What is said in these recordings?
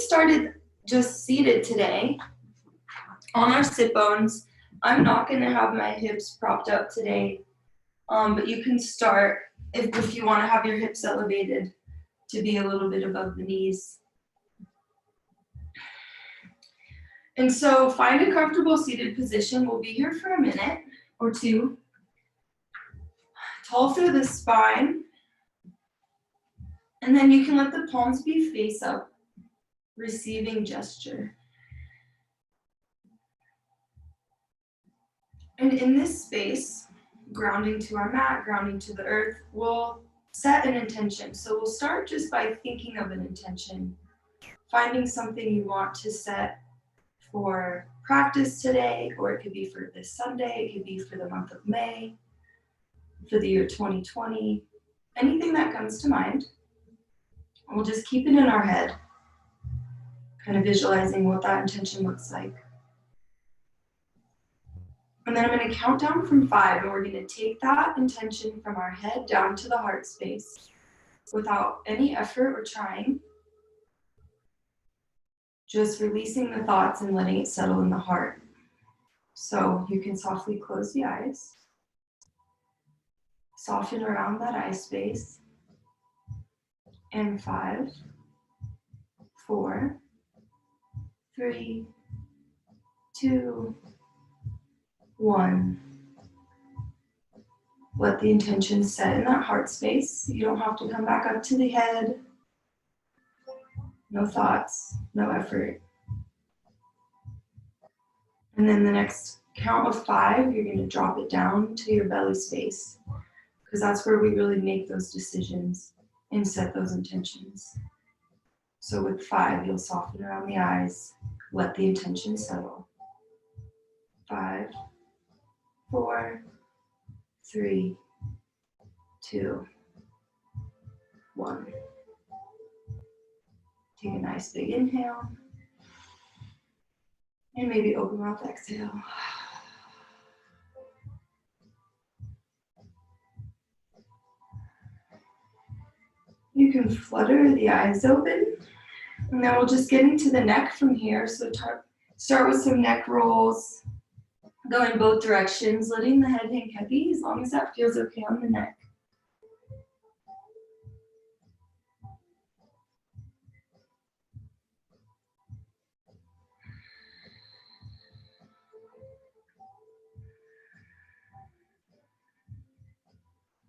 started just seated today on our sit bones. I'm not going to have my hips propped up today, but you can start if you want to have your hips elevated to be a little bit above the knees. And so find a comfortable seated position. We'll be here for a minute or two. Tall through the spine. And then you can let the palms be face up, receiving gesture. And in this space, grounding to our mat, grounding to the earth, we'll set an intention. So we'll start just by thinking of an intention, finding something you want to set for practice today, or it could be for this Sunday, it could be for the month of May, for the year 2020, anything that comes to mind. We'll just keep it in our head, kind of visualizing what that intention looks like. And then I'm going to count down from 5, and we're going to take that intention from our head down to the heart space without any effort or trying. Just releasing the thoughts and letting it settle in the heart. So you can softly close the eyes. Soften around that eye space. And 5, 4, 3, 2, 1. Let the intention set in that heart space. You don't have to come back up to the head. No thoughts, no effort. And then the next count of 5, you're going to drop it down to your belly space, because that's where we really make those decisions and set those intentions. So with 5, you'll soften around the eyes, let the intention settle. 5, 4, 3, 2, 1. Take a nice big inhale. And maybe open mouth exhale. You can flutter the eyes open. And then we'll just get into the neck from here. So start with some neck rolls. Go in both directions, letting the head hang heavy as long as that feels okay on the neck.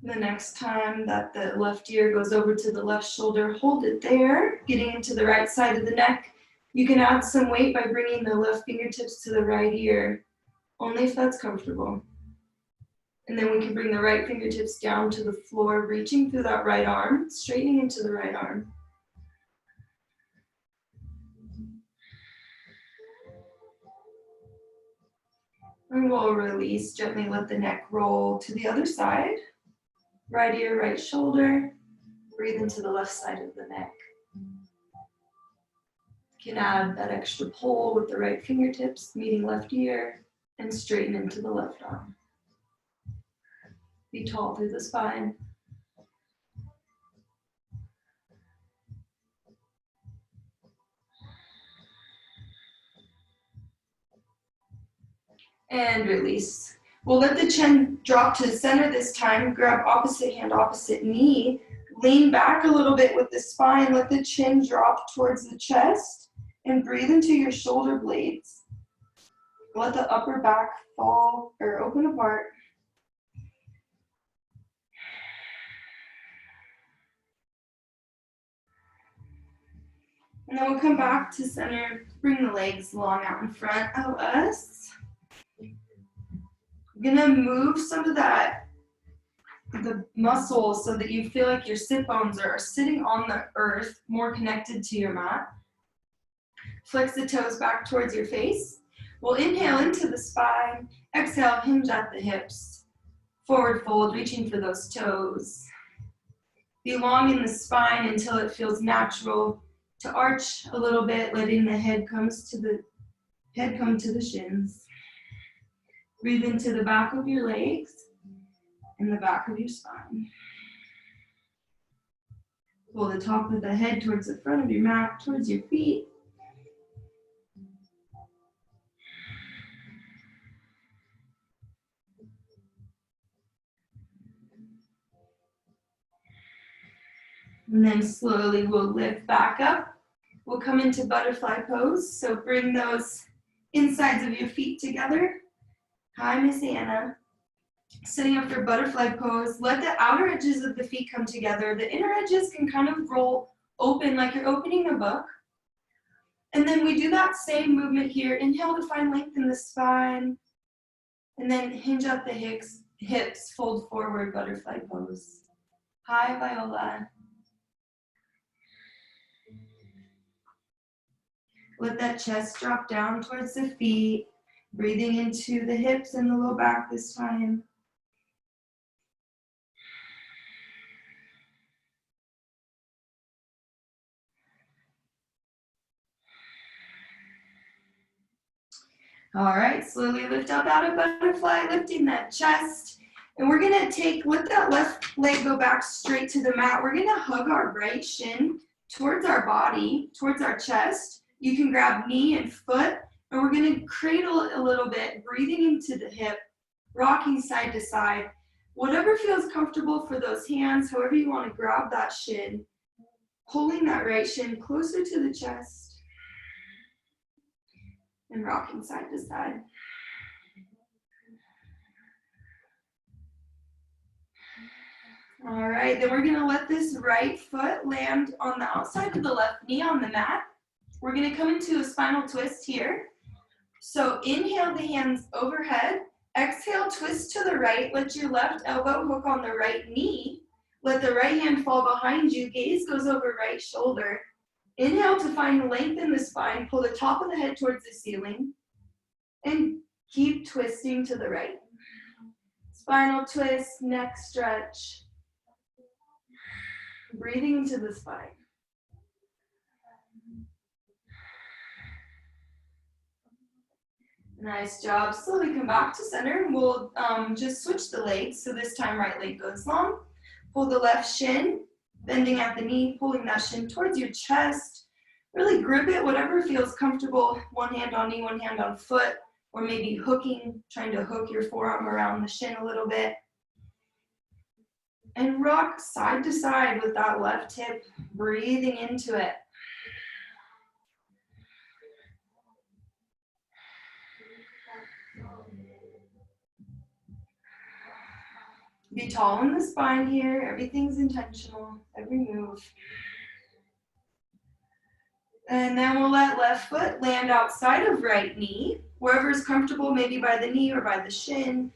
The next time that the left ear goes over to the left shoulder, hold it there, getting into the right side of the neck. You can add some weight by bringing the left fingertips to the right ear, only if that's comfortable. And then we can bring the right fingertips down to the floor, reaching through that right arm, straightening into the right arm. And we'll release, gently let the neck roll to the other side. Right ear, right shoulder. Breathe into the left side of the neck. You can add that extra pull with the right fingertips, meeting left ear, and straighten into the left arm. Be tall through the spine. And release. We'll let the chin drop to the center this time. Grab opposite hand, opposite knee. Lean back a little bit with the spine. Let the chin drop towards the chest. And breathe into your shoulder blades. Let the upper back fall or open apart. And then we'll come back to center. Bring the legs long out in front of us. We're gonna move some of the muscles so that you feel like your sit bones are sitting on the earth, more connected to your mat. Flex the toes back towards your face. We'll inhale into the spine. Exhale, hinge at the hips. Forward fold, reaching for those toes. Be long in the spine until it feels natural to arch a little bit, letting the head come to the shins. Breathe into the back of your legs and the back of your spine. Pull the top of the head towards the front of your mat, towards your feet. And then slowly we'll lift back up. We'll come into butterfly pose. So bring those insides of your feet together. Hi, Miss Anna. Sitting up for butterfly pose. Let the outer edges of the feet come together. The inner edges can kind of roll open like you're opening a book. And then we do that same movement here. Inhale to find length in the spine. And then hinge up the hips, fold forward, butterfly pose. Hi, Viola. Let that chest drop down towards the feet, breathing into the hips and the low back this time. All right, slowly lift up out of butterfly, lifting that chest. And we're gonna let that left leg go back straight to the mat. We're gonna hug our right shin towards our body, towards our chest. You can grab knee and foot, and we're gonna cradle a little bit, breathing into the hip, rocking side to side. Whatever feels comfortable for those hands, however you wanna grab that shin, pulling that right shin closer to the chest. And rocking side to side. All right, then we're gonna let this right foot land on the outside of the left knee on the mat. We're gonna come into a spinal twist here. So inhale the hands overhead, exhale, twist to the right, let your left elbow hook on the right knee. Let the right hand fall behind you, gaze goes over right shoulder. Inhale to find length in the spine, pull the top of the head towards the ceiling. And keep twisting to the right. Spinal twist, neck stretch. Breathing into the spine. Nice job. Slowly come back to center. We'll just switch the legs. So this time right leg goes long. Pull the left shin, bending at the knee, pulling that shin towards your chest. Really grip it, whatever feels comfortable. One hand on knee, one hand on foot. Or maybe trying to hook your forearm around the shin a little bit. And rock side to side with that left hip, breathing into it. Be tall in the spine here, everything's intentional, every move. And then we'll let left foot land outside of right knee, wherever's comfortable, maybe by the knee or by the shin,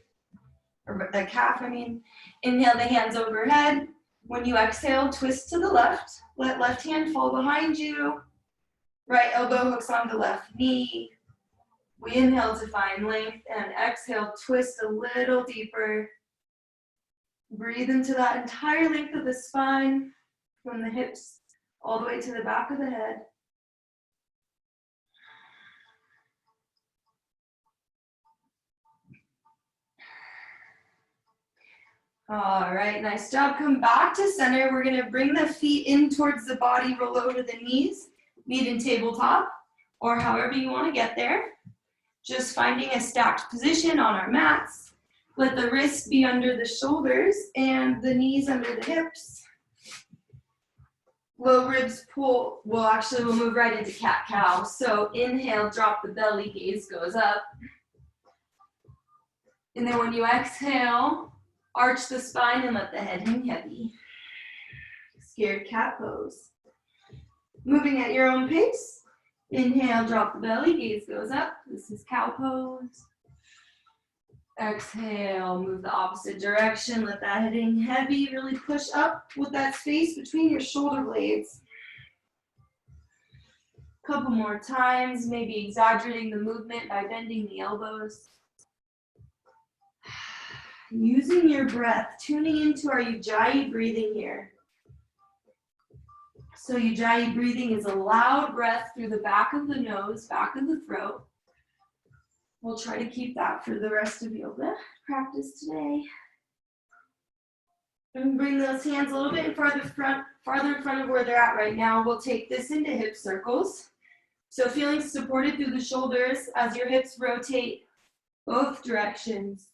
or the calf, I mean. Inhale the hands overhead. When you exhale, twist to the left. Let left hand fall behind you. Right elbow hooks on the left knee. We inhale to find length and exhale, twist a little deeper. Breathe into that entire length of the spine, from the hips all the way to the back of the head. All right, nice job. Come back to center. We're gonna bring the feet in towards the body, roll over the knees, meet in tabletop, or however you wanna get there. Just finding a stacked position on our mats. Let the wrists be under the shoulders and the knees under the hips. Low ribs pull, we'll move right into cat-cow. So inhale, drop the belly, gaze goes up. And then when you exhale, arch the spine and let the head hang heavy. Scared cat pose. Moving at your own pace. Inhale, drop the belly, gaze goes up. This is cow pose. Exhale, move the opposite direction. Let that head hang heavy. Really push up with that space between your shoulder blades. Couple more times, maybe exaggerating the movement by bending the elbows. Using your breath, tuning into our Ujjayi breathing here. So Ujjayi breathing is a loud breath through the back of the nose, back of the throat. We'll try to keep that for the rest of yoga practice today. And bring those hands a little bit farther in front of where they're at right now. We'll take this into hip circles. So feeling supported through the shoulders as your hips rotate both directions.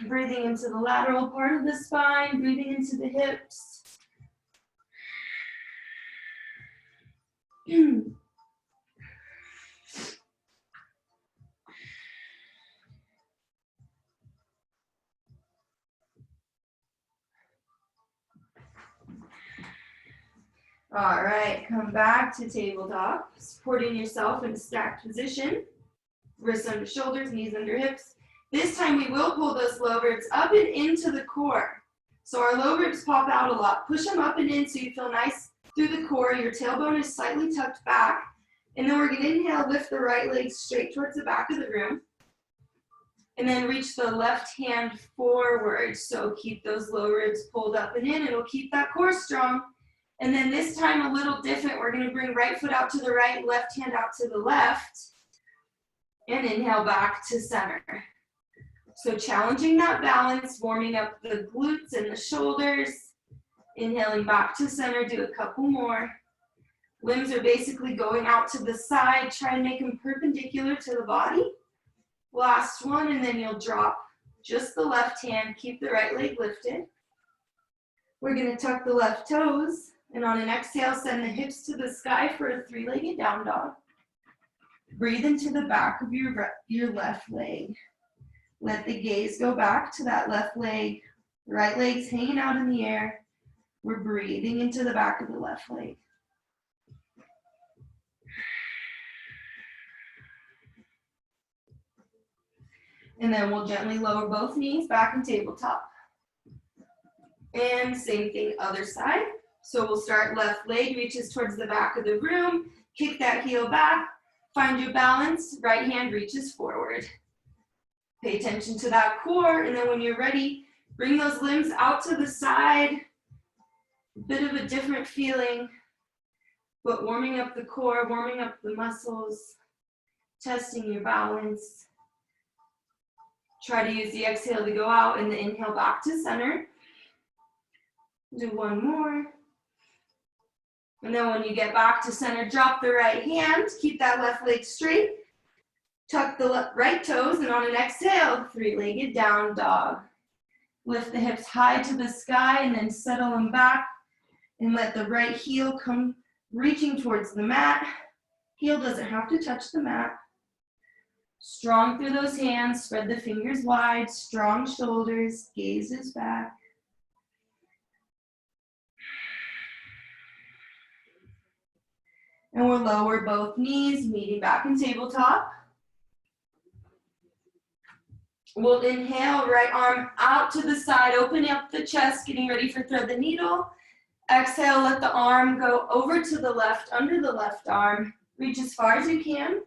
Breathing into the lateral part of the spine, breathing into the hips. All right, come back to tabletop, supporting yourself in a stacked position. Wrists under shoulders, knees under hips. This time we will pull those low ribs up and into the core. So our low ribs pop out a lot. Push them up and in so you feel nice through the core. Your tailbone is slightly tucked back. And then we're going to inhale, lift the right leg straight towards the back of the room. And then reach the left hand forward. So keep those low ribs pulled up and in. It'll keep that core strong. And then this time a little different. We're going to bring right foot out to the right, left hand out to the left. And inhale back to center. So challenging that balance, warming up the glutes and the shoulders. Inhaling back to center, do a couple more. Limbs are basically going out to the side. Try and make them perpendicular to the body. Last one, and then you'll drop just the left hand. Keep the right leg lifted. We're going to tuck the left toes. And on an exhale, send the hips to the sky for a three-legged down dog. Breathe into the back of your left leg. Let the gaze go back to that left leg. Right leg's hanging out in the air. We're breathing into the back of the left leg. And then we'll gently lower both knees back in tabletop. And same thing, other side. So we'll start left leg reaches towards the back of the room. Kick that heel back. Find your balance. Right hand reaches forward. Pay attention to that core. And then when you're ready, bring those limbs out to the side. A bit of a different feeling, but warming up the core, warming up the muscles, testing your balance. Try to use the exhale to go out and the inhale back to center. Do one more. And then when you get back to center, drop the right hand. Keep that left leg straight. Tuck the right toes, and on an exhale, three-legged down dog. Lift the hips high to the sky and then settle them back. And let the right heel come reaching towards the mat. Heel doesn't have to touch the mat. Strong through those hands, spread the fingers wide, strong shoulders, gaze is back. And we'll lower both knees, meeting back in tabletop. We'll inhale, right arm out to the side, open up the chest, getting ready for thread the needle. Exhale, let the arm go over to the left, under the left arm. Reach as far as you can.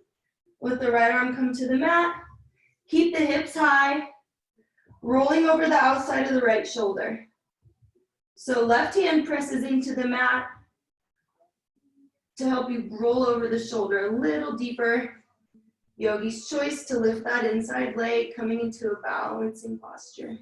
Let the right arm come to the mat. Keep the hips high, rolling over the outside of the right shoulder. So left hand presses into the mat to help you roll over the shoulder a little deeper. Yogi's choice to lift that inside leg, coming into a balancing posture.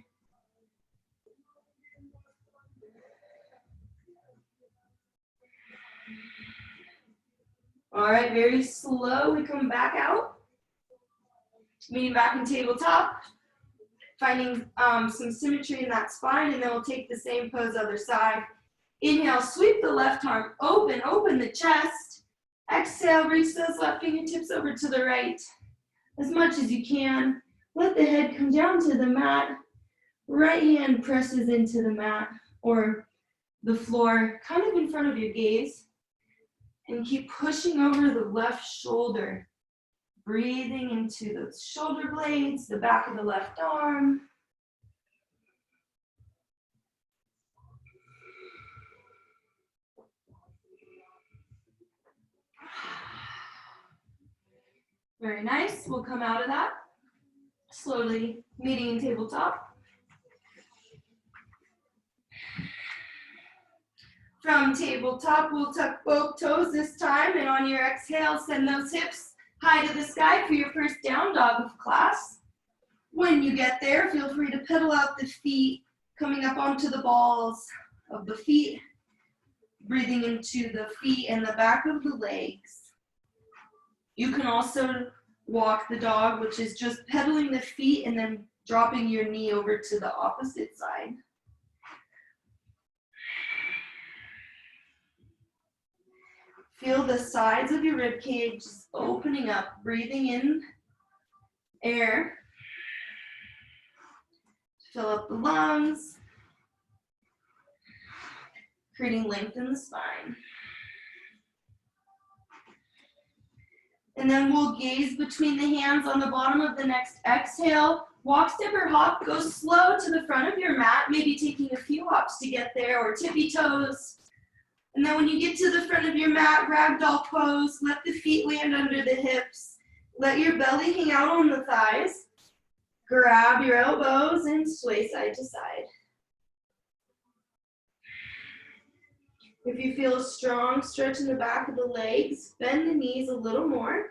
All right, very slow, we come back out. Meeting back in tabletop, finding some symmetry in that spine, and then we'll take the same pose other side. Inhale, sweep the left arm open, open the chest. Exhale, reach those left fingertips over to the right as much as you can. Let the head come down to the mat. Right hand presses into the mat or the floor, kind of in front of your gaze. And keep pushing over the left shoulder. Breathing into those shoulder blades, the back of the left arm. Very nice. We'll come out of that. Slowly meeting in tabletop. From tabletop, we'll tuck both toes this time, and on your exhale, send those hips high to the sky for your first down dog of class. When you get there, feel free to pedal out the feet, coming up onto the balls of the feet, breathing into the feet and the back of the legs. You can also walk the dog, which is just pedaling the feet and then dropping your knee over to the opposite side. Feel the sides of your rib cage just opening up, breathing in air. Fill up the lungs, creating length in the spine. And then we'll gaze between the hands on the bottom of the next exhale. Walk, step, or hop. Go slow to the front of your mat, maybe taking a few hops to get there, or tippy toes. And then when you get to the front of your mat, ragdoll pose. Let the feet land under the hips. Let your belly hang out on the thighs. Grab your elbows and sway side to side. If you feel a strong stretch in the back of the legs, bend the knees a little more.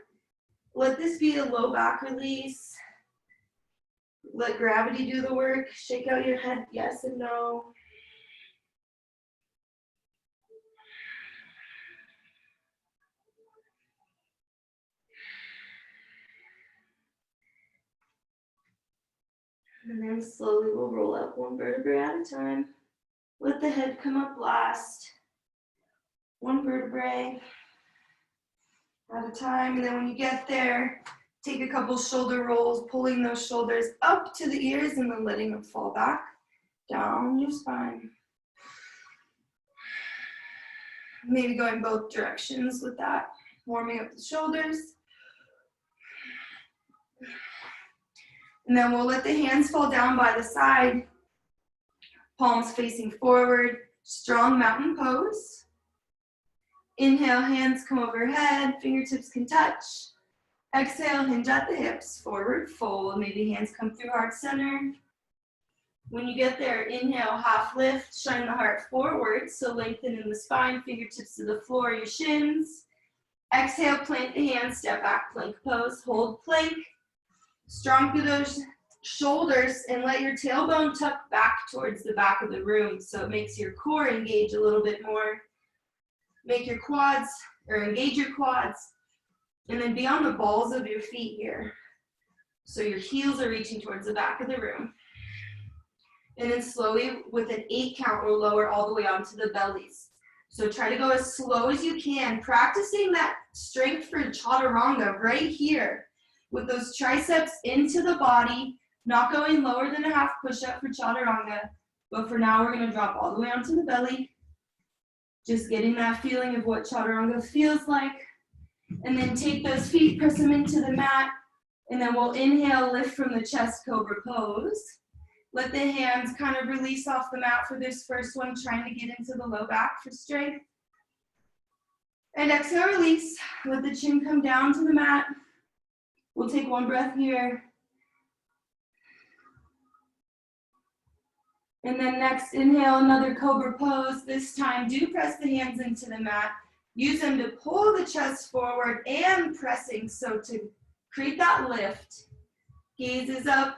Let this be a low back release. Let gravity do the work. Shake out your head, yes and no. And then slowly we'll roll up one vertebrae at a time. Let the head come up last. One vertebrae at a time. And then when you get there, take a couple shoulder rolls, pulling those shoulders up to the ears and then letting them fall back down your spine. Maybe going both directions with that, warming up the shoulders. And then we'll let the hands fall down by the side, palms facing forward, strong mountain pose. Inhale, hands come overhead, fingertips can touch. Exhale, hinge at the hips, forward fold, maybe hands come through heart center. When you get there, inhale, half lift, shine the heart forward, so lengthen in the spine, fingertips to the floor, your shins. Exhale, plant the hands, step back, plank pose, hold plank. Strong through those shoulders and let your tailbone tuck back towards the back of the room so it makes your core engage a little bit more. Make your quads, or engage your quads, and then be on the balls of your feet here. So your heels are reaching towards the back of the room. And then slowly, with an 8 count, we'll lower all the way onto the bellies. So try to go as slow as you can, practicing that strength for chaturanga right here, with those triceps into the body, not going lower than a half push-up for chaturanga, but for now we're gonna drop all the way onto the belly. Just getting that feeling of what chaturanga feels like. And then take those feet, press them into the mat, and then we'll inhale, lift from the chest, cobra pose. Let the hands kind of release off the mat for this first one, trying to get into the low back for strength. And exhale, release. Let the chin come down to the mat. We'll take one breath here. And then next, inhale, another cobra pose. This time, do press the hands into the mat. Use them to pull the chest forward and pressing, so to create that lift. Gaze is up,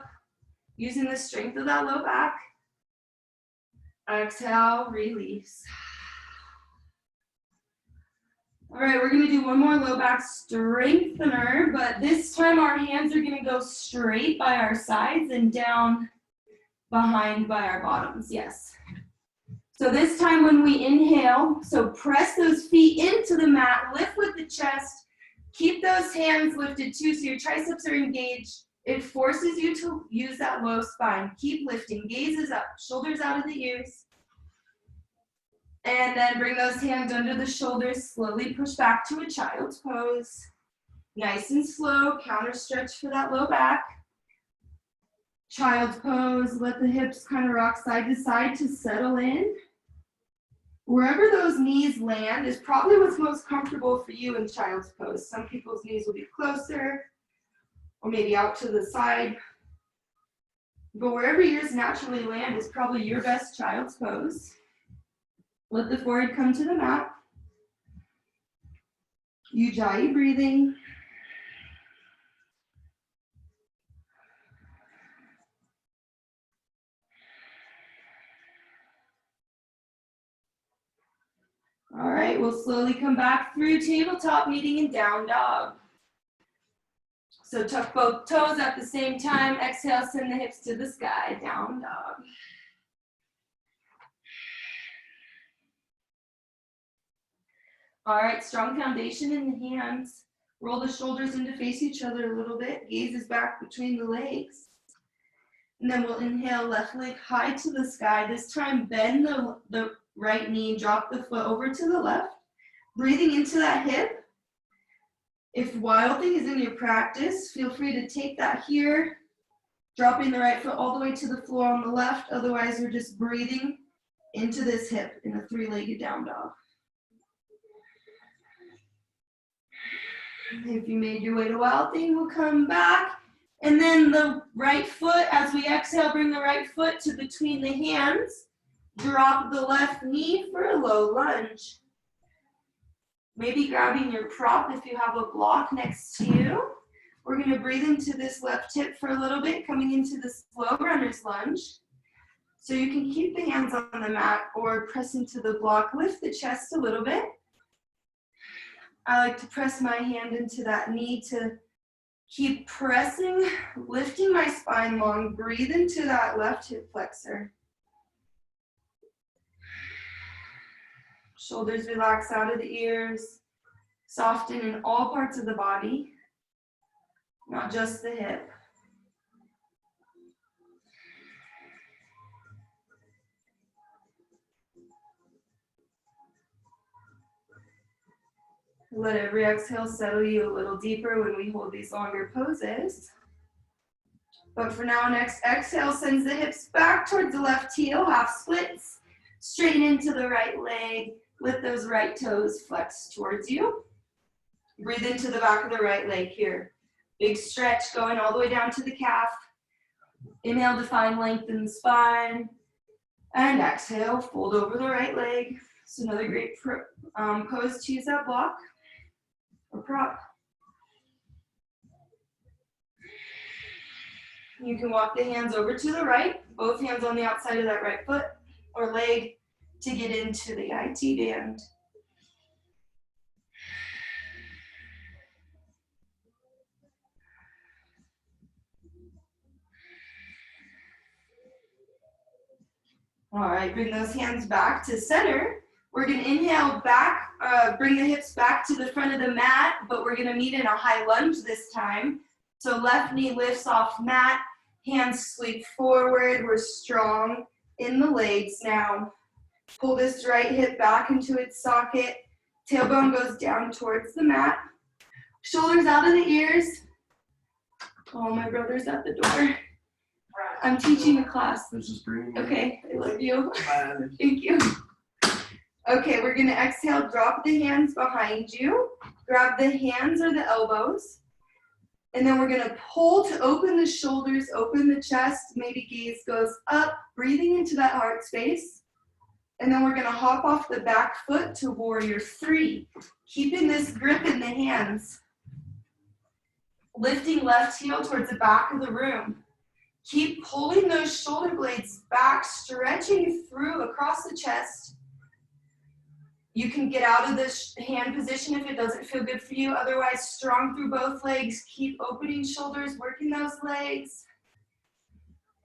using the strength of that low back. Exhale, release. All right, we're gonna do one more low back strengthener, but this time our hands are gonna go straight by our sides and down behind by our bottoms, yes. So this time when we inhale, so press those feet into the mat, lift with the chest, keep those hands lifted too, so your triceps are engaged. It forces you to use that low spine. Keep lifting, gaze is up, shoulders out of the ears. And then bring those hands under the shoulders, slowly push back to a child's pose. Nice and slow, counter stretch for that low back. Child's pose, let the hips kind of rock side to side to settle in. Wherever those knees land is probably what's most comfortable for you in child's pose. Some people's knees will be closer, or maybe out to the side. But wherever yours naturally land is probably your best child's pose. Let the forehead come to the mat. Ujjayi breathing. All right, we'll slowly come back through tabletop, meeting in down dog. So tuck both toes at the same time. Exhale, send the hips to the sky, down dog. All right, strong foundation in the hands. Roll the shoulders in to face each other a little bit. Gaze is back between the legs. And then we'll inhale, left leg high to the sky. This time, bend the right knee, drop the foot over to the left. Breathing into that hip. If wild thing is in your practice, feel free to take that here. Dropping the right foot all the way to the floor on the left. Otherwise, we're just breathing into this hip in a three-legged down dog. If you made your way to wild thing, we'll come back. And then the right foot, as we exhale, bring the right foot to between the hands. Drop the left knee for a low lunge. Maybe grabbing your prop if you have a block next to you. We're going to breathe into this left hip for a little bit, coming into the slow runner's lunge. So you can keep the hands on the mat or press into the block. Lift the chest a little bit. I like to press my hand into that knee to keep pressing, lifting my spine long. Breathe into that left hip flexor. Shoulders relax out of the ears. Soften in all parts of the body, not just the hip. Let every exhale settle you a little deeper when we hold these longer poses. But for now, next exhale sends the hips back towards the left heel, half splits. Straighten into the right leg. Let those right toes flex towards you. Breathe into the back of the right leg here. Big stretch going all the way down to the calf. Inhale to find length in the spine. And exhale, fold over the right leg. It's another great pose to use that block or prop. You can walk the hands over to the right, both hands on the outside of that right foot or leg to get into the IT band. All right, bring those hands back to center. We're gonna inhale back, bring the hips back to the front of the mat, but we're gonna meet in a high lunge this time. So left knee lifts off mat, hands sweep forward, we're strong in the legs now. Pull this right hip back into its socket, tailbone goes down towards the mat, shoulders out of the ears. Oh, my brother's at the door. I'm teaching a class. This is great. Okay, I love you. Thank you. Okay, we're gonna exhale, drop the hands behind you, grab the hands or the elbows, and then we're gonna pull to open the shoulders, open the chest, maybe gaze goes up, breathing into that heart space. And then we're gonna hop off the back foot to warrior three, keeping this grip in the hands. Lifting left heel towards the back of the room. Keep pulling those shoulder blades back, stretching through across the chest. You can get out of this hand position if it doesn't feel good for you. Otherwise, strong through both legs. Keep opening shoulders, working those legs.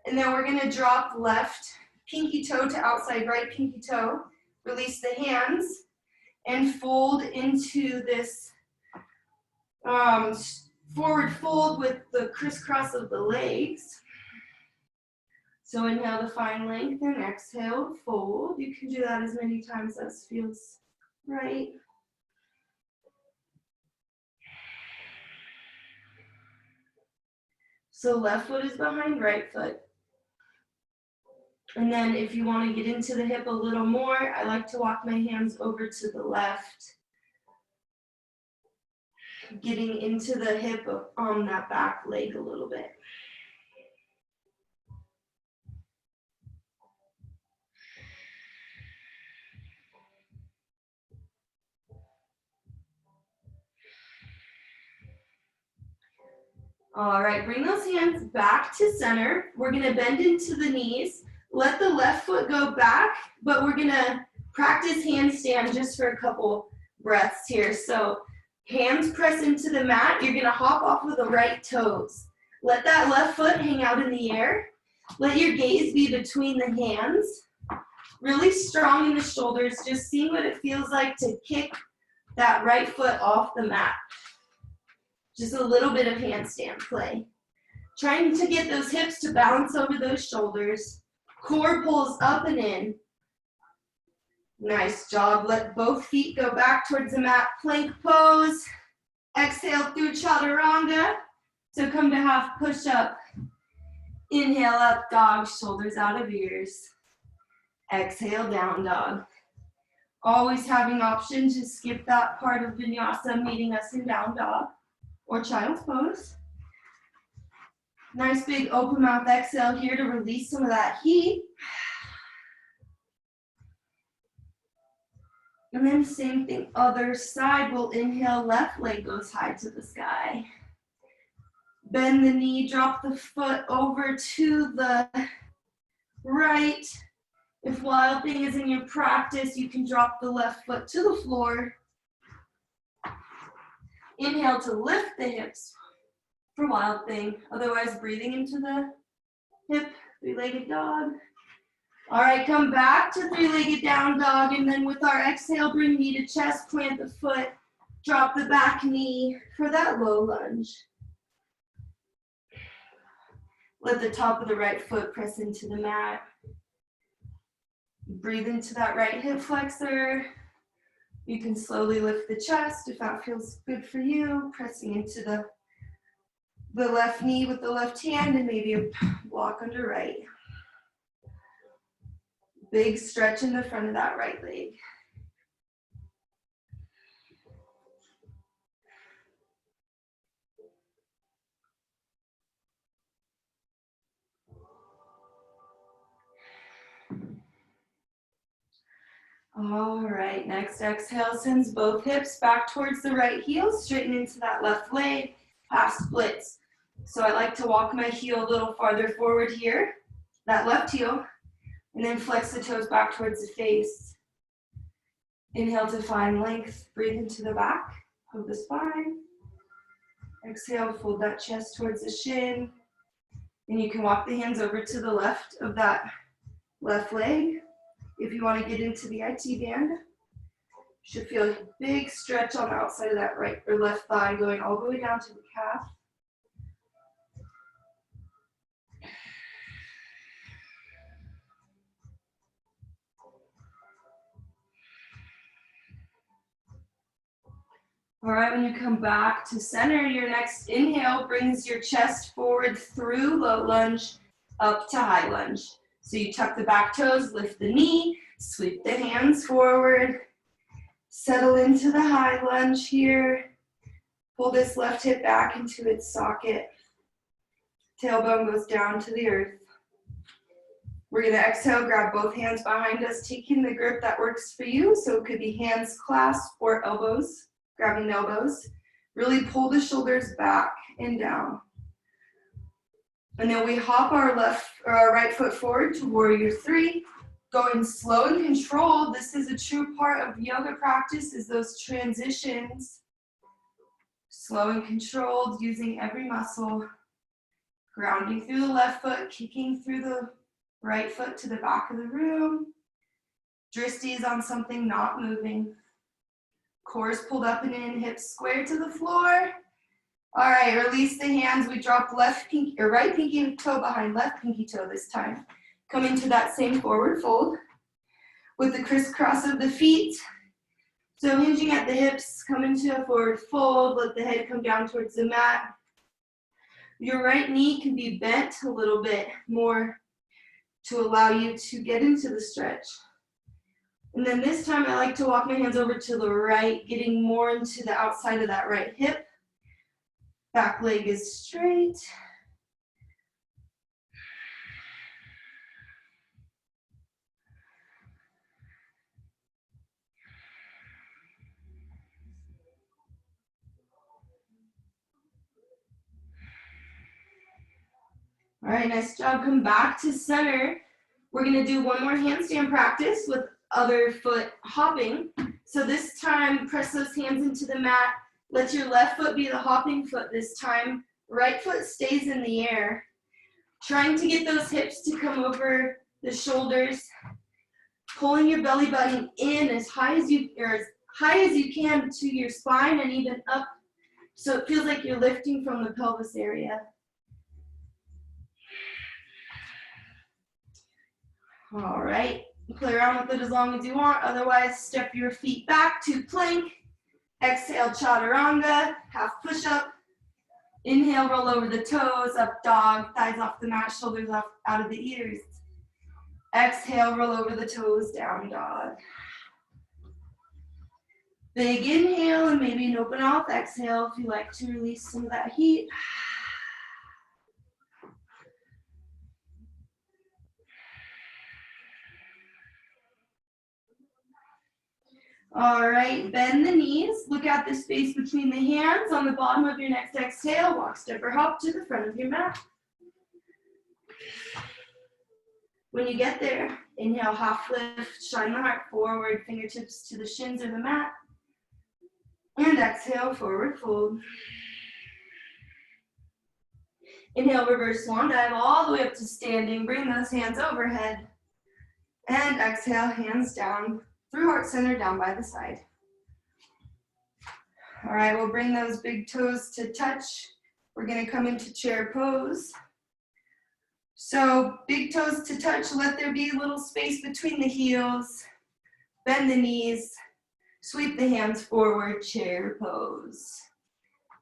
And then we're gonna drop left pinky toe to outside right pinky toe. Release the hands and fold into this forward fold with the crisscross of the legs. So inhale to find length and exhale, fold. You can do that as many times as feels right. So left foot is behind right foot. And then if you want to get into the hip a little more, I like to walk my hands over to the left. Getting into the hip on that back leg a little bit. All right, bring those hands back to center. We're gonna bend into the knees. Let the left foot go back, but we're gonna practice handstand just for a couple breaths here. So hands press into the mat. You're gonna hop off of the right toes. Let that left foot hang out in the air. Let your gaze be between the hands. Really strong in the shoulders, just seeing what it feels like to kick that right foot off the mat. Just a little bit of handstand play. Trying to get those hips to balance over those shoulders. Core pulls up and in. Nice job. Let both feet go back towards the mat. Plank pose. Exhale through chaturanga. So come to half push up. Inhale up dog, shoulders out of ears. Exhale down dog. Always having option to skip that part of vinyasa, meeting us in down dog or child's pose. Nice big open mouth exhale here to release some of that heat. And then same thing, other side. We'll inhale, left leg goes high to the sky. Bend the knee, drop the foot over to the right. If Wild Thing is in your practice, you can drop the left foot to the floor. Inhale to lift the hips for Wild Thing. Otherwise, breathing into the hip, three-legged dog. All right, come back to three-legged down dog, and then with our exhale, bring knee to chest, plant the foot, drop the back knee for that low lunge. Let the top of the right foot press into the mat. Breathe into that right hip flexor. You can slowly lift the chest if that feels good for you, pressing into the left knee with the left hand and maybe a block under right. Big stretch in the front of that right leg. All right, next exhale sends both hips back towards the right heel, straighten into that left leg, half splits. So I like to walk my heel a little farther forward here, that left heel, and then flex the toes back towards the face. Inhale to find length, breathe into the back of the spine. Exhale, fold that chest towards the shin. And you can walk the hands over to the left of that left leg. If you want to get into the IT band, you should feel a big stretch on the outside of that right or left thigh going all the way down to the calf. All right, when you come back to center, your next inhale brings your chest forward through low lunge up to high lunge. So you tuck the back toes, lift the knee, sweep the hands forward, settle into the high lunge here. Pull this left hip back into its socket. Tailbone goes down to the earth. We're gonna exhale, grab both hands behind us, taking the grip that works for you. So it could be hands clasped or elbows. Grabbing elbows, really pull the shoulders back and down. And then we hop our right foot forward to warrior three, going slow and controlled. This is a true part of yoga practice, is those transitions. Slow and controlled, using every muscle. Grounding through the left foot, kicking through the right foot to the back of the room. Drishti is on something not moving. Core is pulled up and in, hips square to the floor. All right, release the hands. We drop right pinky toe behind left pinky toe this time. Come into that same forward fold with the crisscross of the feet. So hinging at the hips, come into a forward fold. Let the head come down towards the mat. Your right knee can be bent a little bit more to allow you to get into the stretch. And then this time I like to walk my hands over to the right, getting more into the outside of that right hip. Back leg is straight. All right, nice job. Come back to center. We're gonna do one more handstand practice with other foot hopping. So this time, press those hands into the mat. Let your left foot be the hopping foot this time. Right foot stays in the air. Trying to get those hips to come over the shoulders. Pulling your belly button in as high high as you can to your spine and even up so it feels like you're lifting from the pelvis area. All right, play around with it as long as you want. Otherwise, step your feet back to plank. Exhale, chaturanga, half push-up. Inhale, roll over the toes, up dog, thighs off the mat, shoulders off out of the ears. Exhale, roll over the toes, down dog. Big inhale and maybe an open mouth exhale if you like to release some of that heat. All right, bend the knees. Look at the space between the hands on the bottom of your next exhale. Walk, step, or hop to the front of your mat. When you get there, inhale, half lift, shine the heart forward, fingertips to the shins or the mat. And exhale, forward fold. Inhale, reverse swan dive all the way up to standing. Bring those hands overhead. And exhale, hands down through heart center, down by the side. All right, we'll bring those big toes to touch. We're gonna come into chair pose. So big toes to touch, let there be a little space between the heels. Bend the knees, sweep the hands forward, chair pose.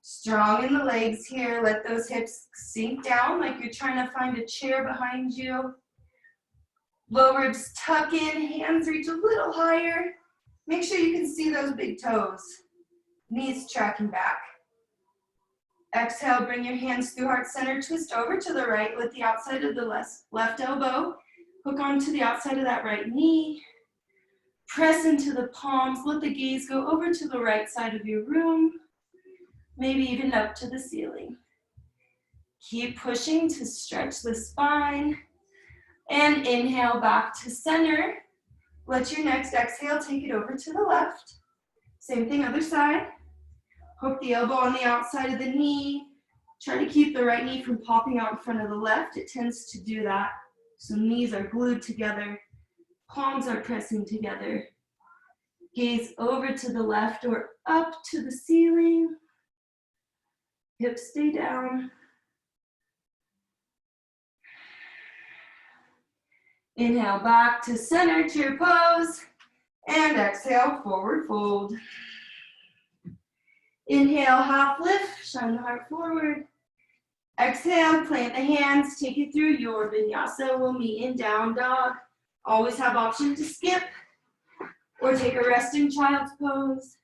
Strong in the legs here, let those hips sink down like you're trying to find a chair behind you. Low ribs tuck in, hands reach a little higher. Make sure you can see those big toes. Knees tracking back. Exhale, bring your hands through heart center, twist over to the right, let the outside of the left elbow hook onto the outside of that right knee. Press into the palms, let the gaze go over to the right side of your room, maybe even up to the ceiling. Keep pushing to stretch the spine. And inhale back to center. Let your next exhale take it over to the left. Same thing, other side. Hook the elbow on the outside of the knee. Try to keep the right knee from popping out in front of the left. It tends to do that. So knees are glued together. Palms are pressing together. Gaze over to the left or up to the ceiling. Hips stay down. Inhale back to center, chair pose, and exhale, forward fold. Inhale, half lift, shine the heart forward. Exhale, plant the hands, take it through your vinyasa. We'll meet in down dog. Always have option to skip or take a resting child's pose.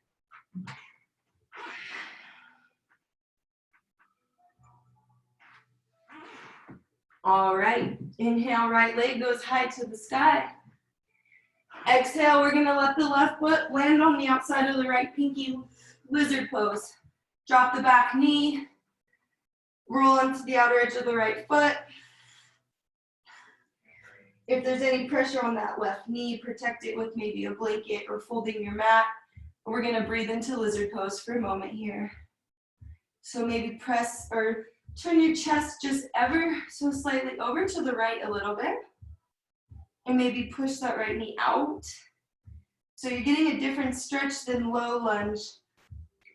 All right, inhale, right leg goes high to the sky. Exhale, we're gonna let the left foot land on the outside of the right pinky, lizard pose. Drop the back knee, roll onto the outer edge of the right foot. If there's any pressure on that left knee, protect it with maybe a blanket or folding your mat. We're gonna breathe into lizard pose for a moment here. So maybe press or turn your chest just ever so slightly over to the right a little bit. And maybe push that right knee out. So you're getting a different stretch than low lunge,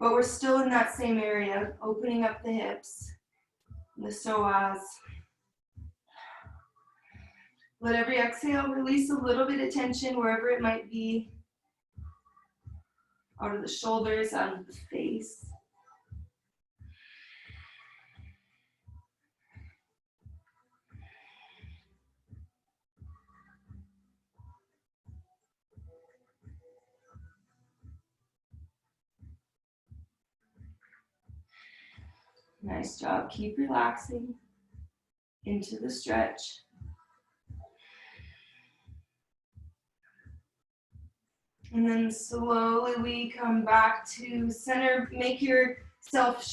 but we're still in that same area, opening up the hips, the psoas. Let every exhale release a little bit of tension wherever it might be. Out of the shoulders, out of the face. Nice job. Keep relaxing into the stretch. And then slowly we come back to center. Make yourself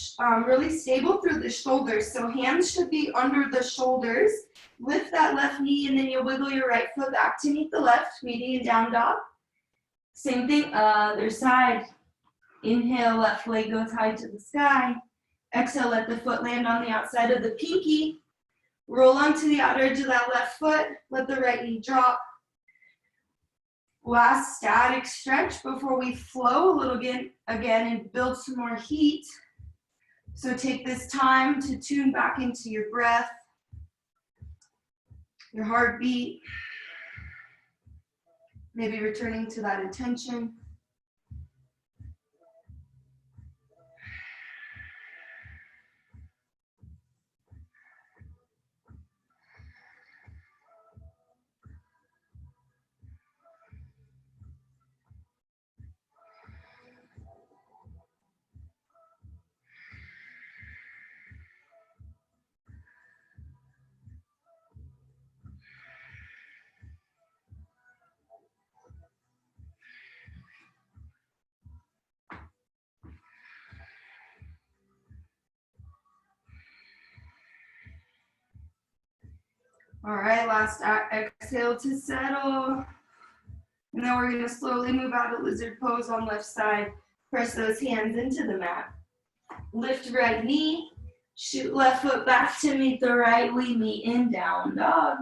really stable through the shoulders. So hands should be under the shoulders. Lift that left knee and then you'll wiggle your right foot back to meet the left, meeting in down dog. Same thing, other side. Inhale, left leg goes high to the sky. Exhale, let the foot land on the outside of the pinky. Roll onto the outer edge of that left foot. Let the right knee drop. Last static stretch before we flow a little again and build some more heat. So take this time to tune back into your breath, your heartbeat, maybe returning to that attention. All right, last exhale to settle. And then we're gonna slowly move out of lizard pose on left side. Press those hands into the mat. Lift right knee, shoot left foot back to meet the right, lead me in down dog.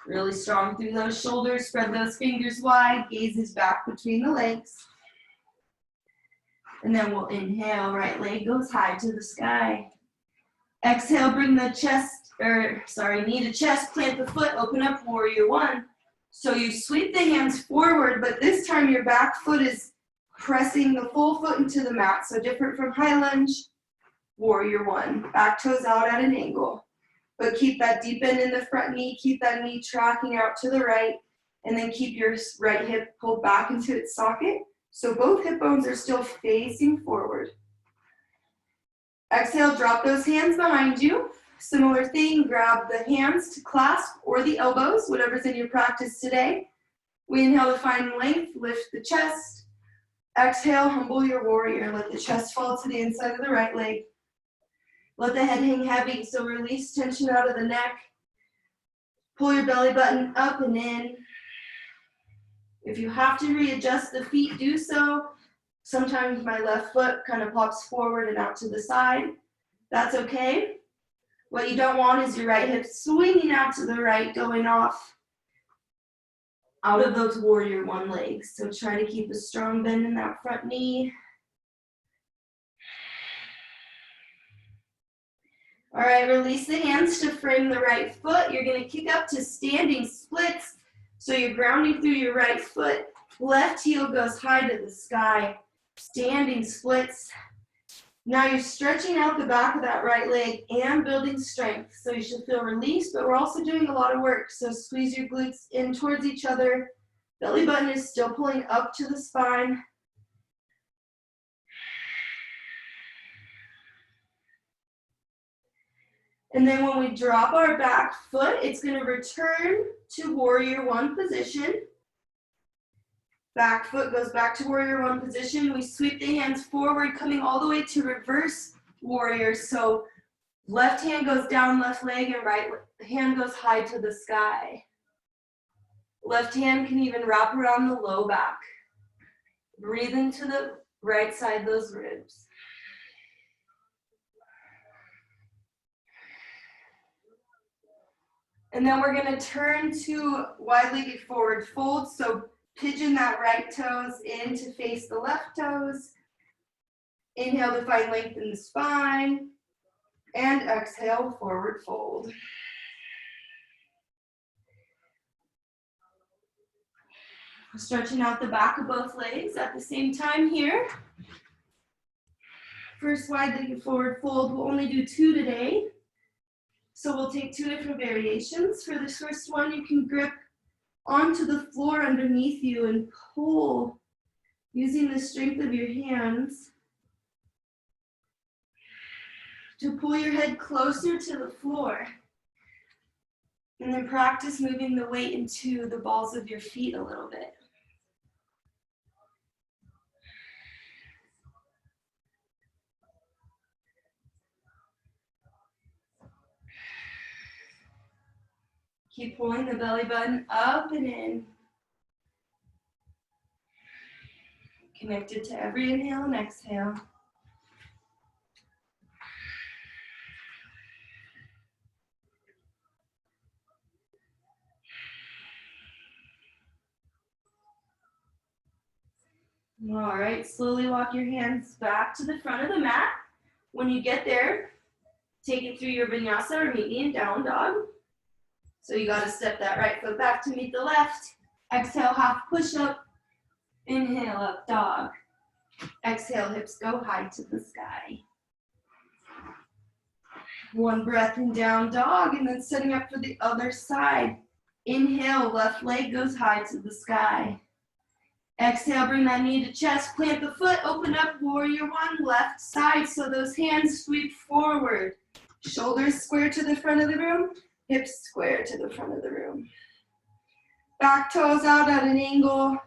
Really strong through those shoulders, spread those fingers wide, gazes back between the legs. And then we'll inhale, right leg goes high to the sky. Exhale, bring the knee to chest, plant the foot, open up, warrior one. So you sweep the hands forward, but this time your back foot is pressing the full foot into the mat. So different from high lunge, warrior one. Back toes out at an angle. But keep that deep bend in the front knee, keep that knee tracking out to the right, and then keep your right hip pulled back into its socket. So both hip bones are still facing forward. Exhale, drop those hands behind you. Similar thing, grab the hands to clasp or the elbows, whatever's in your practice today. We inhale to find length, lift the chest. Exhale, humble your warrior. Let the chest fall to the inside of the right leg. Let the head hang heavy, so release tension out of the neck. Pull your belly button up and in. If you have to readjust the feet, do so. Sometimes my left foot kind of pops forward and out to the side. That's okay. What you don't want is your right hip swinging out to the right, going off out of those warrior one legs. So try to keep a strong bend in that front knee. All right, release the hands to frame the right foot. You're gonna kick up to standing splits. So you're grounding through your right foot. Left heel goes high to the sky. Standing splits. Now you're stretching out the back of that right leg and building strength. So you should feel released, but we're also doing a lot of work. So squeeze your glutes in towards each other. Belly button is still pulling up to the spine. And then when we drop our back foot, it's going to return to warrior one position. Back foot goes back to warrior one position. We sweep the hands forward, coming all the way to reverse warrior. So left hand goes down, left leg, and right hand goes high to the sky. Left hand can even wrap around the low back. Breathe into the right side, those ribs. And then we're going to turn to wide-legged forward fold. So pigeon that right toes in to face the left toes. Inhale to find length in the spine. And exhale, forward fold. Stretching out the back of both legs at the same time here. First wide-legged forward fold. We'll only do 2 today. So we'll take 2 different variations. For this first one, you can grip onto the floor underneath you and pull using the strength of your hands to pull your head closer to the floor. And then practice moving the weight into the balls of your feet a little bit. Keep pulling the belly button up and in. Connected to every inhale and exhale. All right, slowly walk your hands back to the front of the mat. When you get there, take it through your vinyasa or meet me in down dog. So you got to step that right foot back to meet the left. Exhale, half push up. Inhale, up dog. Exhale, hips go high to the sky. One breath in down dog, and then setting up for the other side. Inhale, left leg goes high to the sky. Exhale, bring that knee to chest, plant the foot, open up, warrior one, left side. So those hands sweep forward. Shoulders square to the front of the room, hips square to the front of the room. Back toes out at an angle.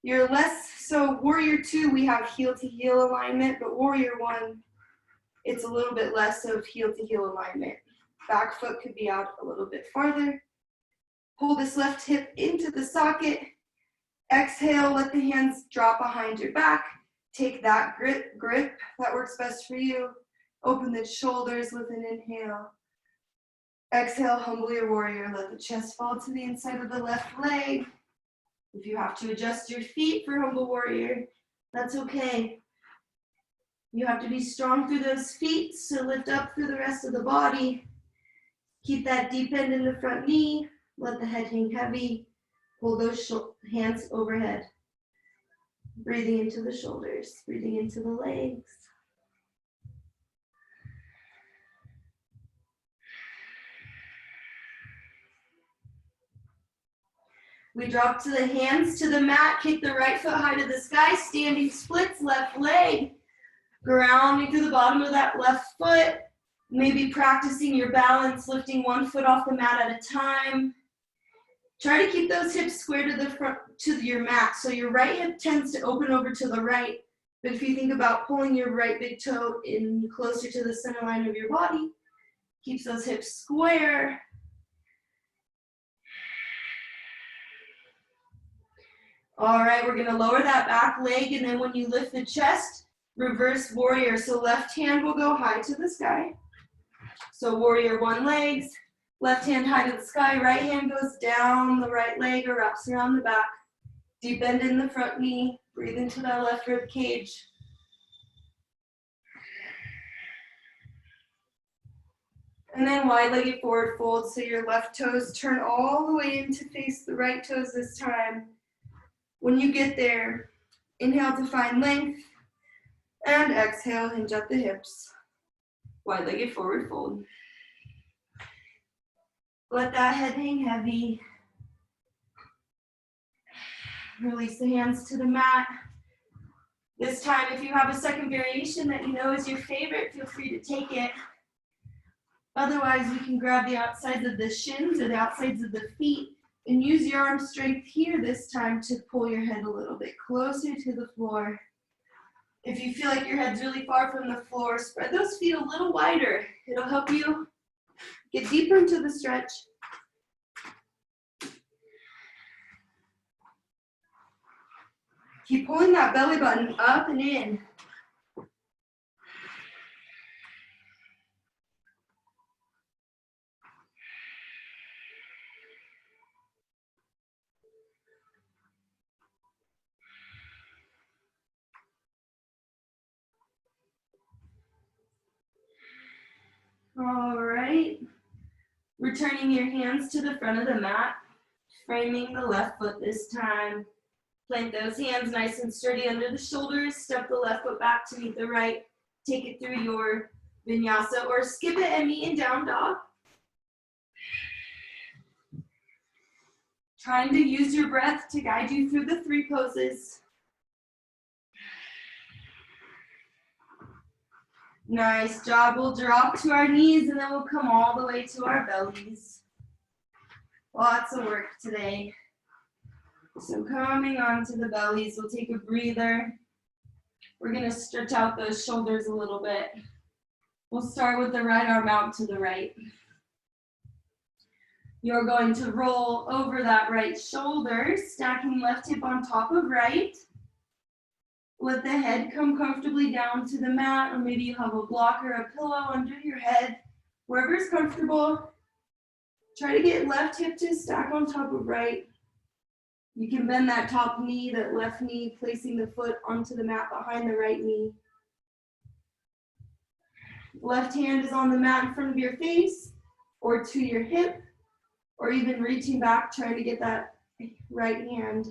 You're less, so warrior two, we have heel to heel alignment, but warrior one, it's a little bit less of heel to heel alignment. Back foot could be out a little bit farther. Pull this left hip into the socket. Exhale, let the hands drop behind your back. Take that grip that works best for you. Open the shoulders with an inhale. Exhale, humble your warrior. Let the chest fall to the inside of the left leg. If you have to adjust your feet for humble warrior, that's okay. You have to be strong through those feet, so lift up through the rest of the body. Keep that deep end in the front knee. Let the head hang heavy. Pull those hands overhead. Breathing into the shoulders, breathing into the legs. We drop to the hands to the mat, kick the right foot high to the sky, standing splits, left leg. Grounding through the bottom of that left foot. Maybe practicing your balance, lifting one foot off the mat at a time. Try to keep those hips square to the front, to your mat. So your right hip tends to open over to the right. But if you think about pulling your right big toe in closer to the center line of your body, keeps those hips square. All right, we're gonna lower that back leg, and then when you lift the chest, reverse warrior. So left hand will go high to the sky. So warrior one legs, left hand high to the sky, right hand goes down the right leg or wraps around the back. Deep bend in the front knee, breathe into that left rib cage. And then wide-legged forward fold, so your left toes turn all the way in to face the right toes this time. When you get there, inhale to find length, and exhale, hinge at the hips. Wide-legged forward fold. Let that head hang heavy. Release the hands to the mat. This time, if you have a second variation that you know is your favorite, feel free to take it. Otherwise, we can grab the outsides of the shins or the outsides of the feet and use your arm strength here this time to pull your head a little bit closer to the floor. If you feel like your head's really far from the floor, spread those feet a little wider. It'll help you get deeper into the stretch. Keep pulling that belly button up and in. All right. Returning your hands to the front of the mat, framing the left foot this time. Plant those hands nice and sturdy under the shoulders. Step the left foot back to meet the right. Take it through your vinyasa or skip it and meet in down dog. Trying to use your breath to guide you through the three poses. Nice job. We'll drop to our knees and then we'll come all the way to our bellies. Lots of work today. So coming onto the bellies, we'll take a breather. We're going to stretch out those shoulders a little bit. We'll start with the right arm out to the right. You're going to roll over that right shoulder, stacking left hip on top of right. Let the head come comfortably down to the mat, or maybe you have a block or a pillow under your head. Wherever's comfortable, try to get left hip to stack on top of right. You can bend that top knee, that left knee, placing the foot onto the mat behind the right knee. Left hand is on the mat in front of your face or to your hip, or even reaching back, trying to get that right hand.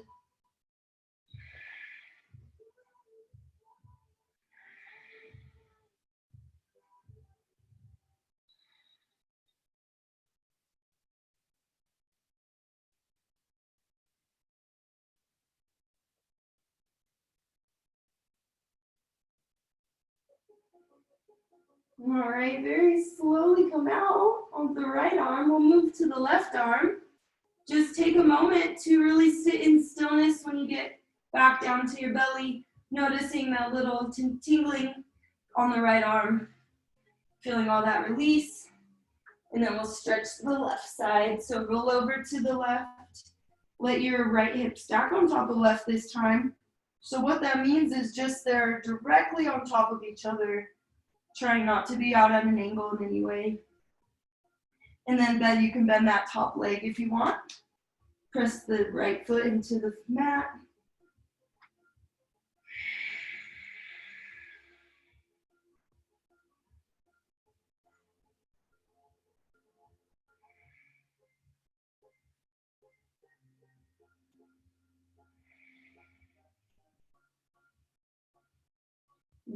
All right, very slowly come out on the right arm. We'll move to the left arm. Just take a moment to really sit in stillness when you get back down to your belly, noticing that little tingling on the right arm, feeling all that release. And then we'll stretch to the left side. So roll over to the left. Let your right hip stack on top of left this time. So what that means is just they're directly on top of each other, trying not to be out at an angle in any way. And then you can bend that top leg if you want. Press the right foot into the mat.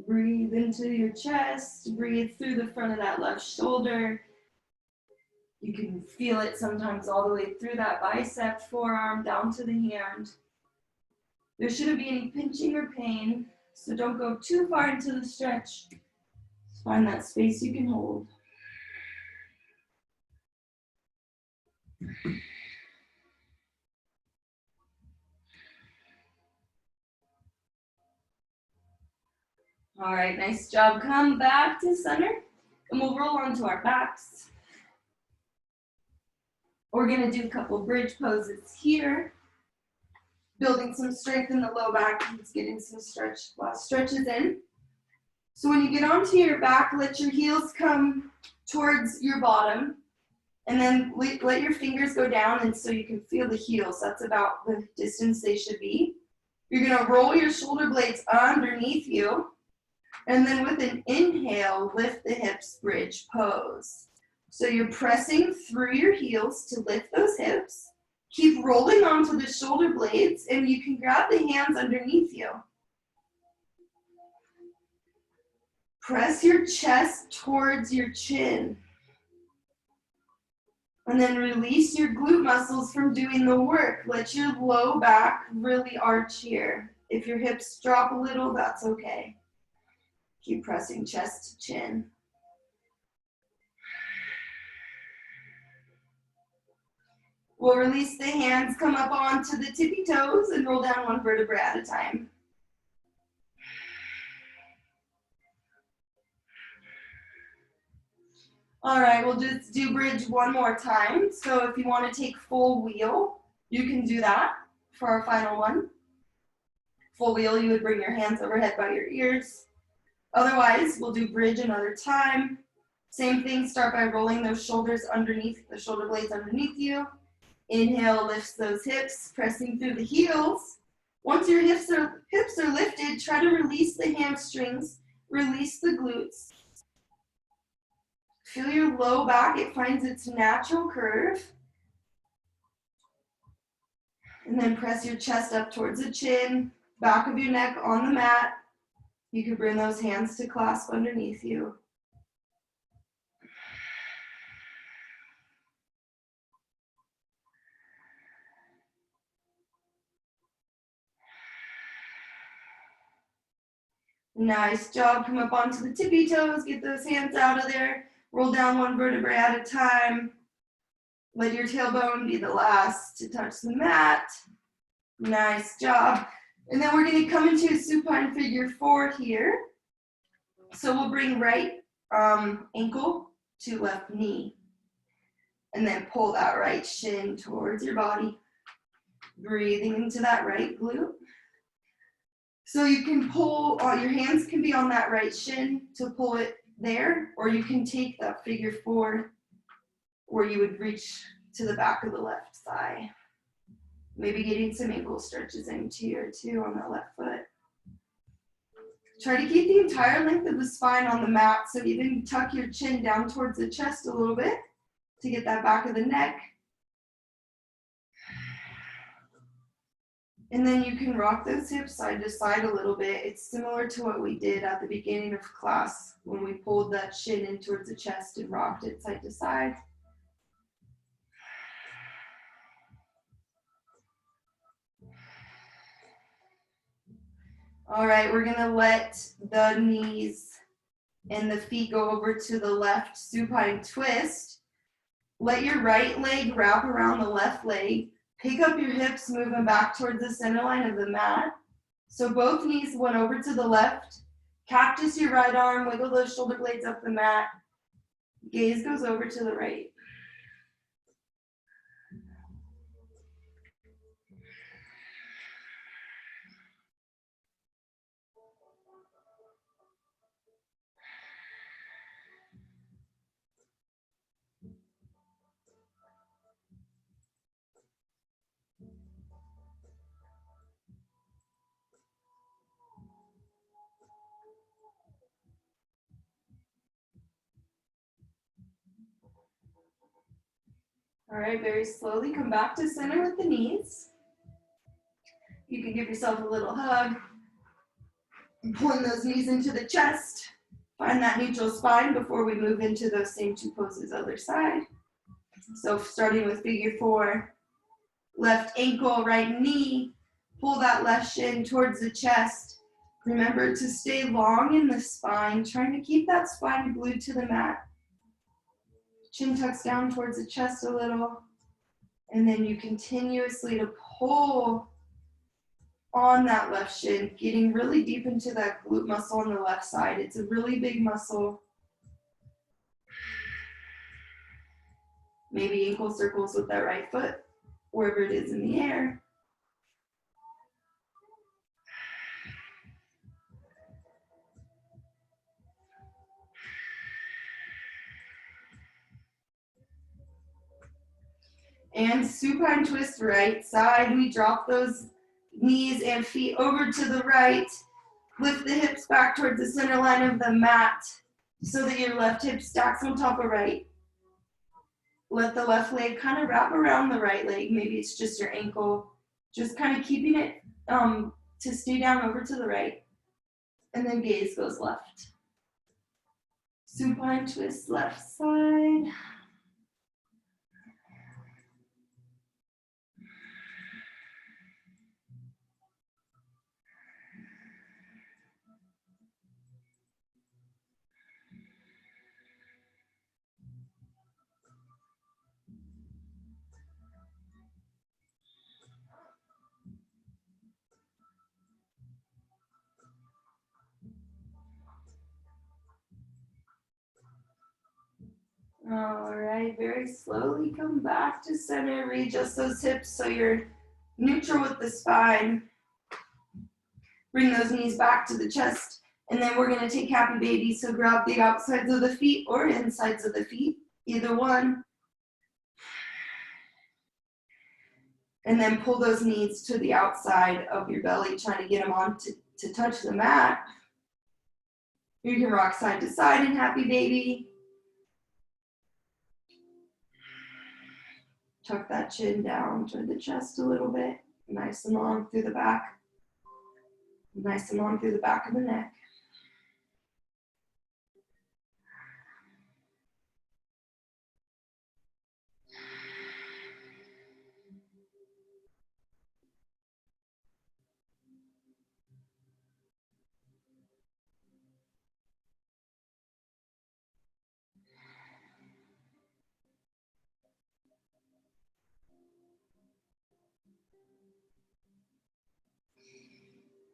Breathe into your chest. Breathe through the front of that left shoulder. You can feel it sometimes all the way through that bicep, forearm, down to the hand. There shouldn't be any pinching or pain, so don't go too far into the stretch. Just find that space you can hold. All right, nice job. Come back to center, and we'll roll onto our backs. We're gonna do a couple bridge poses here, building some strength in the low back. Let's getting some stretches in. So when you get onto your back, let your heels come towards your bottom, and then let your fingers go down, and so you can feel the heels. That's about the distance they should be. You're gonna roll your shoulder blades underneath you, and then with an inhale, lift the hips, bridge pose. So you're pressing through your heels to lift those hips. Keep rolling onto the shoulder blades, and you can grab the hands underneath you. Press your chest towards your chin. And then release your glute muscles from doing the work. Let your low back really arch here. If your hips drop a little, that's okay. Keep pressing chest to chin. We'll release the hands, come up onto the tippy toes, and roll down one vertebra at a time. All right, we'll just do bridge one more time. So if you want to take full wheel, you can do that for our final one. Full wheel, you would bring your hands overhead by your ears. Otherwise, we'll do bridge another time. Same thing, start by rolling those shoulders underneath, the shoulder blades underneath you. Inhale, lifts those hips, pressing through the heels. Once your hips are lifted, try to release the hamstrings, release the glutes. Feel your low back, it finds its natural curve. And then press your chest up towards the chin, back of your neck on the mat. You can bring those hands to clasp underneath you. Nice job. Come up onto the tippy toes. Get those hands out of there. Roll down one vertebrae at a time. Let your tailbone be the last to touch the mat. Nice job. And then we're going to come into a supine figure 4 here. So we'll bring right ankle to left knee. And then pull that right shin towards your body. Breathing into that right glute. So you can pull, your hands can be on that right shin to pull it there, or you can take that figure 4 where you would reach to the back of the left thigh. Maybe getting some ankle stretches into here too on the left foot. Try to keep the entire length of the spine on the mat, so even tuck your chin down towards the chest a little bit to get that back of the neck. And then you can rock those hips side to side a little bit. It's similar to what we did at the beginning of class when we pulled that shin in towards the chest and rocked it side to side. All right, we're gonna let the knees and the feet go over to the left supine twist. Let your right leg wrap around the left leg. Pick up your hips, moving back towards the center line of the mat. So both knees went over to the left. Cactus your right arm, wiggle those shoulder blades up the mat. Gaze goes over to the right. All right, very slowly come back to center with the knees. You can give yourself a little hug. Pulling those knees into the chest. Find that neutral spine before we move into those same two poses other side. So starting with figure 4, left ankle, right knee. Pull that left shin towards the chest. Remember to stay long in the spine, trying to keep that spine glued to the mat. Chin tucks down towards the chest a little. And then you continuously to pull on that left shin, getting really deep into that glute muscle on the left side. It's a really big muscle. Maybe ankle circles with that right foot, wherever it is in the air. And supine twist right side. We drop those knees and feet over to the right. Lift the hips back towards the center line of the mat so that your left hip stacks on top of right. Let the left leg kind of wrap around the right leg. Maybe it's just your ankle. Just kind of keeping it to stay down over to the right. And then gaze goes left. Supine twist left side. All right, very slowly come back to center. Readjust those hips so you're neutral with the spine. Bring those knees back to the chest. And then we're gonna take happy baby. So grab the outsides of the feet or insides of the feet, either one. And then pull those knees to the outside of your belly, trying to get them on to touch the mat. You can rock side to side in happy baby. Tuck that chin down toward the chest a little bit. Nice and long through the back. Nice and long through the back of the neck.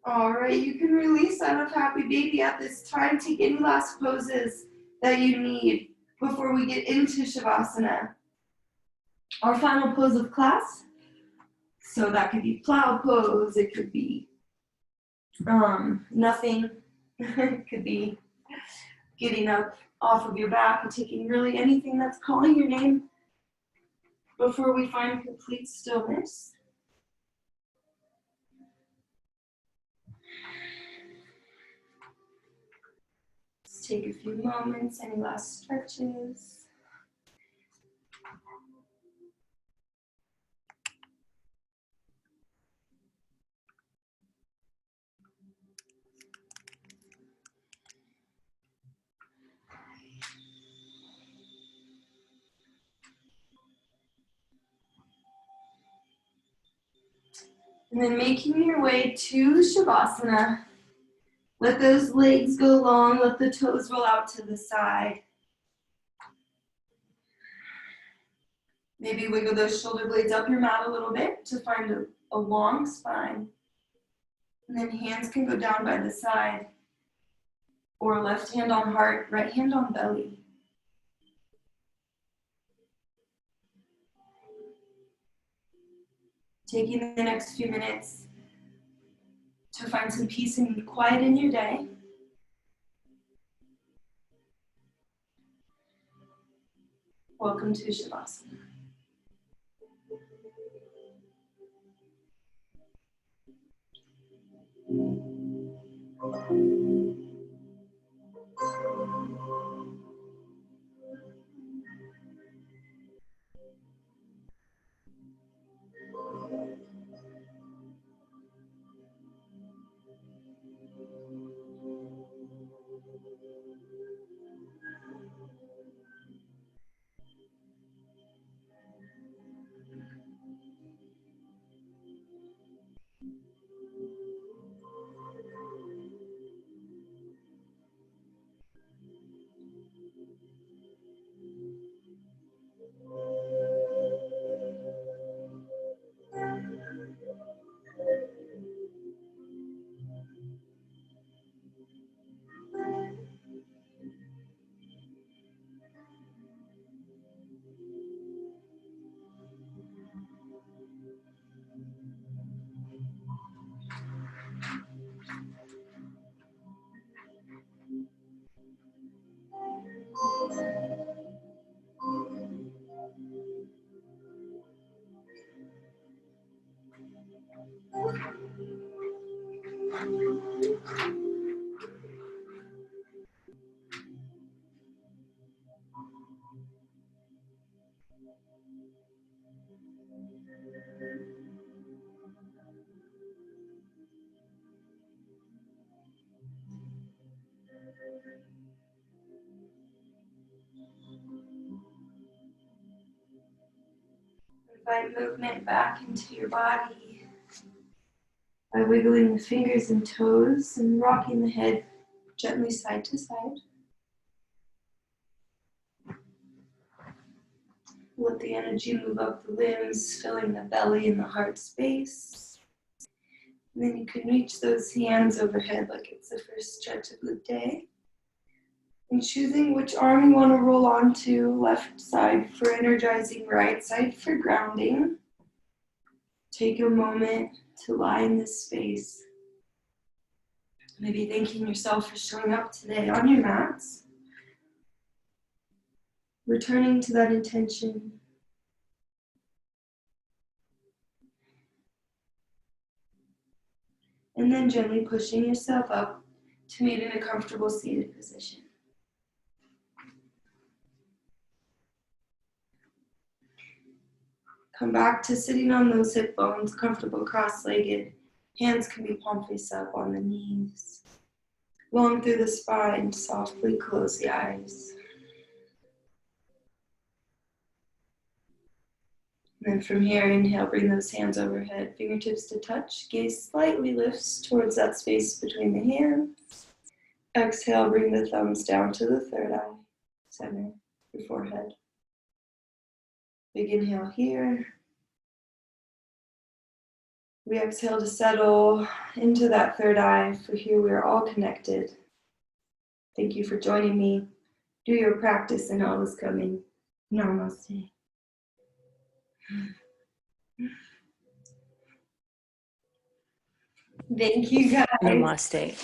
All right, you can release out of happy baby at this time. Take any last poses that you need before we get into Shavasana. Our final pose of class. So that could be plow pose, it could be nothing, it could be getting up off of your back and taking really anything that's calling your name before we find complete stillness. take a few moments. Any last stretches? And then making your way to Shavasana. Let those legs go long, let the toes roll out to the side. Maybe wiggle those shoulder blades up your mat a little bit to find a long spine. And then hands can go down by the side, or left hand on heart, right hand on belly. Taking the next few minutes to find some peace and quiet in your day. Welcome to Shavasana. Invite movement back into your body by wiggling the fingers and toes and rocking the head gently side to side. Let the energy move up the limbs, filling the belly and the heart space. And then you can reach those hands overhead like it's the first stretch of the day. And choosing which arm you want to roll onto, left side for energizing, right side for grounding. Take a moment to lie in this space. Maybe thanking yourself for showing up today on your mats. Returning to that intention. And then gently pushing yourself up to meet in a comfortable seated position. Come back to sitting on those hip bones, comfortable cross-legged. Hands can be palm face up on the knees. Long through the spine, softly close the eyes. And then from here, inhale, bring those hands overhead, fingertips to touch. Gaze slightly lifts towards that space between the hands. Exhale, bring the thumbs down to the third eye, center your forehead. Big inhale here. We exhale to settle into that third eye, for here we are all connected. Thank you for joining me. Do your practice and all is coming. Namaste. Thank you guys. Namaste.